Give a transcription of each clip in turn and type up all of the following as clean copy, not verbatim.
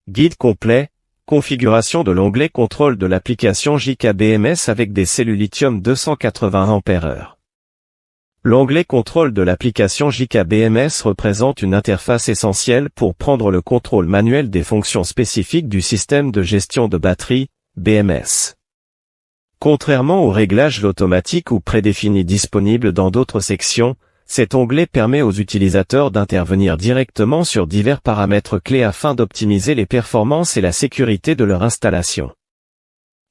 Guide complet, configuration de l'onglet contrôle de l'application JKBMS avec des cellules lithium 280 Ah. L'onglet contrôle de l'application JKBMS représente une interface essentielle pour prendre le contrôle manuel des fonctions spécifiques du système de gestion de batterie, BMS. Contrairement aux réglages automatiques ou prédéfinis disponibles dans d'autres sections, cet onglet permet aux utilisateurs d'intervenir directement sur divers paramètres clés afin d'optimiser les performances et la sécurité de leur installation.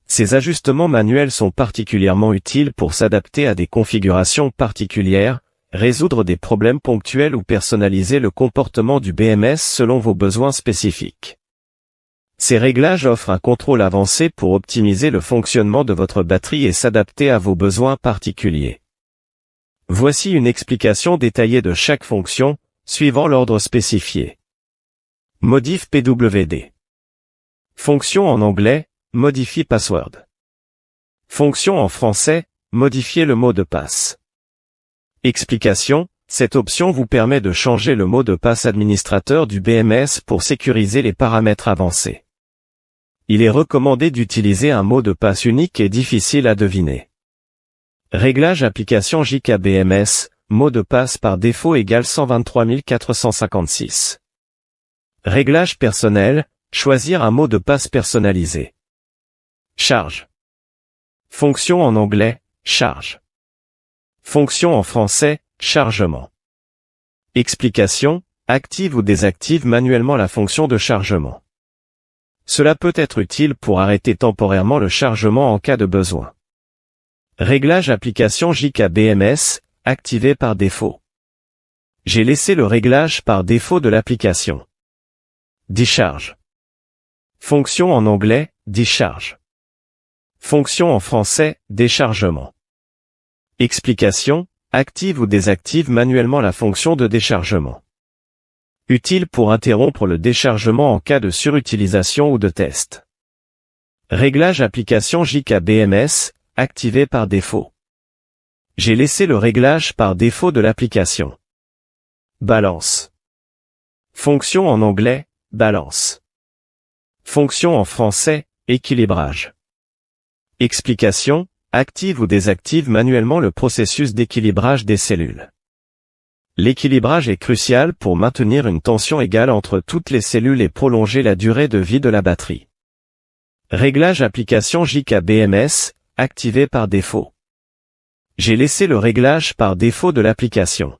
Ces ajustements manuels sont particulièrement utiles pour s'adapter à des configurations particulières, résoudre des problèmes ponctuels ou personnaliser le comportement du BMS selon vos besoins spécifiques. Ces réglages offrent un contrôle avancé pour optimiser le fonctionnement de votre batterie et s'adapter à vos besoins particuliers. Voici une explication détaillée de chaque fonction, suivant l'ordre spécifié. Modif PWD. Fonction en anglais, Modify Password. Fonction en français, modifier le mot de passe. Explication, cette option vous permet de changer le mot de passe administrateur du BMS pour sécuriser les paramètres avancés. Il est recommandé d'utiliser un mot de passe unique et difficile à deviner. Réglage application JKBMS, mot de passe par défaut égale 123 456. Réglage personnel, choisir un mot de passe personnalisé. Charge. Fonction en anglais, charge. Fonction en français, chargement. Explication, active ou désactive manuellement la fonction de chargement. Cela peut être utile pour arrêter temporairement le chargement en cas de besoin. Réglage application JKBMS, activé par défaut. J'ai laissé le réglage par défaut de l'application. Discharge. Fonction en anglais, discharge. Fonction en français, déchargement. Explication, active ou désactive manuellement la fonction de déchargement. Utile pour interrompre le déchargement en cas de surutilisation ou de test. Réglage application JKBMS, activé par défaut. J'ai laissé le réglage par défaut de l'application. Balance. Fonction en anglais, balance. Fonction en français, équilibrage. Explication, active ou désactive manuellement le processus d'équilibrage des cellules. L'équilibrage est crucial pour maintenir une tension égale entre toutes les cellules et prolonger la durée de vie de la batterie. Réglage application JKBMS, activé par défaut. J'ai laissé le réglage par défaut de l'application.